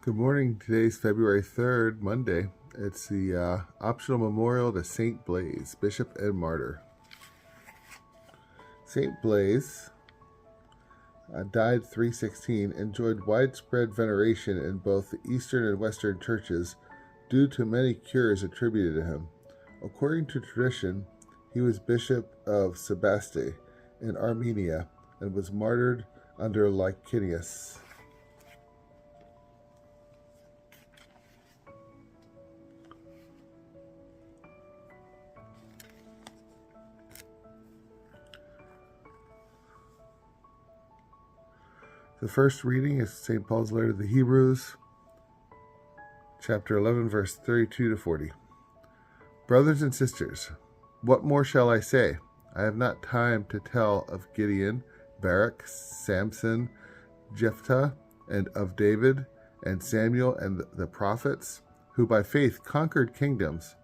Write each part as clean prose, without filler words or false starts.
Good morning. Today's February 3rd, Monday. It's the optional memorial to Saint Blaise, Bishop and Martyr. Saint Blaise died 316, enjoyed widespread veneration in both the Eastern and Western churches due to many cures attributed to him. According to tradition, he was Bishop of Sebaste in Armenia and was martyred under Licinius. The first reading is St. Paul's letter to the Hebrews, chapter 11, verse 32 to 40. Brothers and sisters, what more shall I say? I have not time to tell of Gideon, Barak, Samson, Jephthah, and of David, and Samuel, and the prophets, who by faith conquered kingdoms,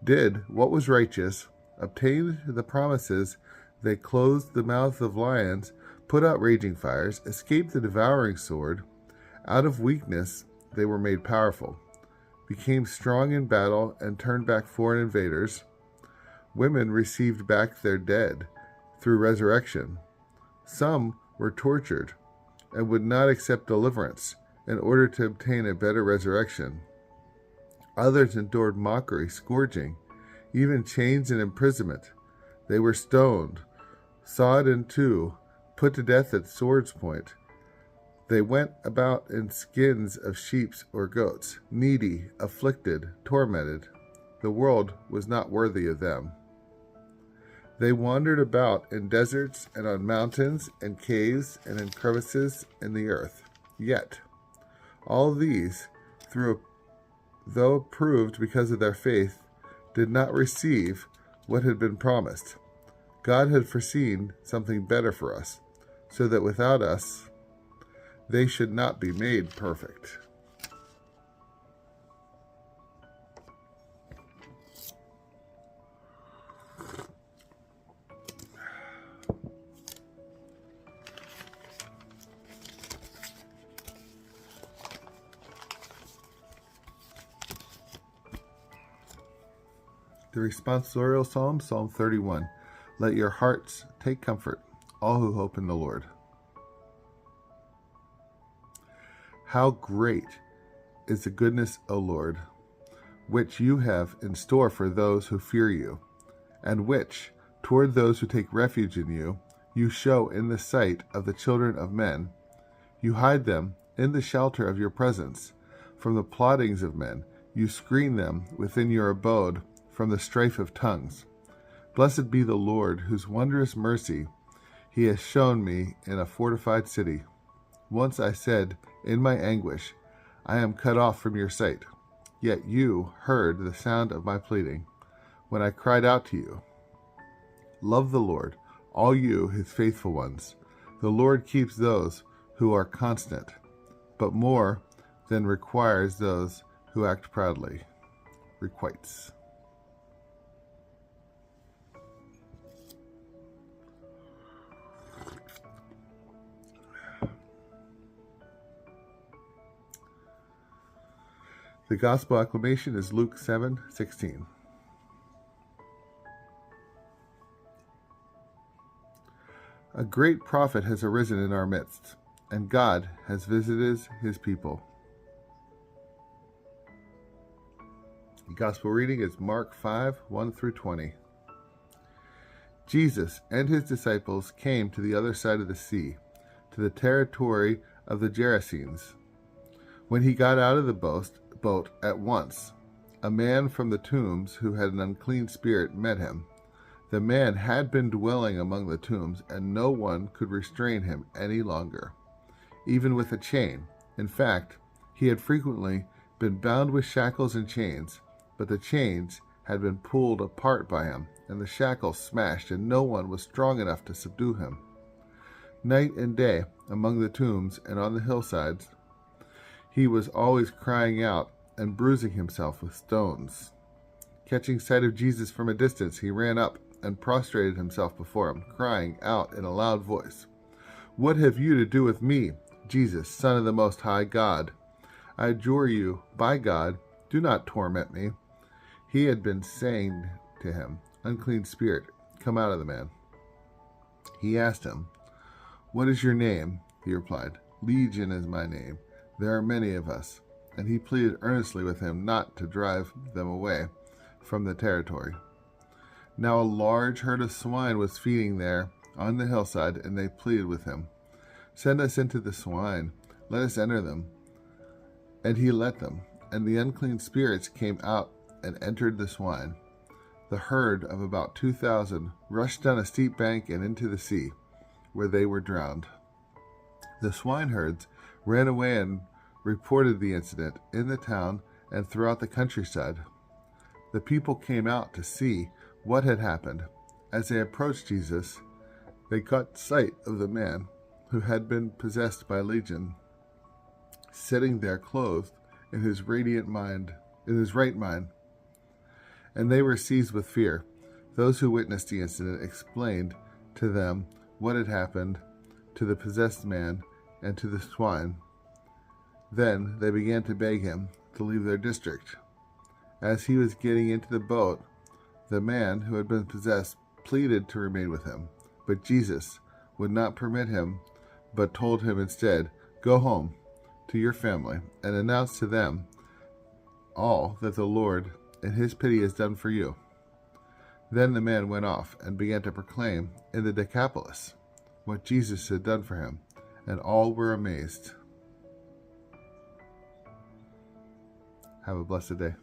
did what was righteous, obtained the promises, they closed the mouths of lions, put out raging fires, escaped the devouring sword. Out of weakness they were made powerful, became strong in battle, and turned back foreign invaders. Women received back their dead through resurrection. Some were tortured and would not accept deliverance in order to obtain a better resurrection. Others endured mockery, scourging, even chains and imprisonment. They were stoned, sawed in two, put to death at sword's point. They went about in skins of sheep or goats, needy, afflicted, tormented. The world was not worthy of them. They wandered about in deserts and on mountains and caves and in crevices in the earth. Yet, all these, though approved because of their faith, did not receive what had been promised. God had foreseen something better for us, so that without us they should not be made perfect. The responsorial psalm, Psalm 31. Let your hearts take comfort, all who hope in the Lord. How great is the goodness, O Lord, which you have in store for those who fear you, and which, toward those who take refuge in you, you show in the sight of the children of men. You hide them in the shelter of your presence. From the plottings of men, you screen them within your abode from the strife of tongues. Blessed be the Lord, whose wondrous mercy he has shown me in a fortified city. Once I said, in my anguish, I am cut off from your sight. Yet you heard the sound of my pleading, when I cried out to you. Love the Lord, all you, his faithful ones. The Lord keeps those who are constant, but more than requires those who act proudly. Requites. The Gospel acclamation is Luke 7:16. A great prophet has arisen in our midst, and God has visited his people. The Gospel reading is Mark 5:1-20. Jesus and his disciples came to the other side of the sea, to the territory of the Gerasenes. When he got out of the boat, at once, a man from the tombs who had an unclean spirit met him. The man had been dwelling among the tombs, and no one could restrain him any longer, even with a chain. In fact, he had frequently been bound with shackles and chains, but the chains had been pulled apart by him, and the shackles smashed, and no one was strong enough to subdue him. Night and day, among the tombs and on the hillsides, he was always crying out and bruising himself with stones. Catching sight of Jesus from a distance, he ran up and prostrated himself before him, crying out in a loud voice, "What have you to do with me, Jesus, Son of the Most High God? I adjure you, by God, do not torment me." He had been saying to him, "Unclean spirit, come out of the man." He asked him, "What is your name?" He replied, "Legion is my name. There are many of us." And he pleaded earnestly with him not to drive them away from the territory. Now a large herd of swine was feeding there on the hillside, and they pleaded with him, "Send us into the swine, let us enter them." And he let them, and the unclean spirits came out and entered the swine. The herd of about 2,000 rushed down a steep bank and into the sea, where they were drowned. The swineherds ran away and reported the incident in the town and throughout the countryside. The people came out to see what had happened. As they approached Jesus, they caught sight of the man who had been possessed by a legion, sitting there clothed in his right mind, and they were seized with fear. Those who witnessed the incident explained to them what had happened to the possessed man and to the swine. Then they began to beg him to leave their district. As he was getting into the boat, the man who had been possessed pleaded to remain with him, but Jesus would not permit him, but told him instead, "Go home to your family and announce to them all that the Lord in his pity has done for you." Then the man went off and began to proclaim in the Decapolis what Jesus had done for him, and all were amazed. Have a blessed day.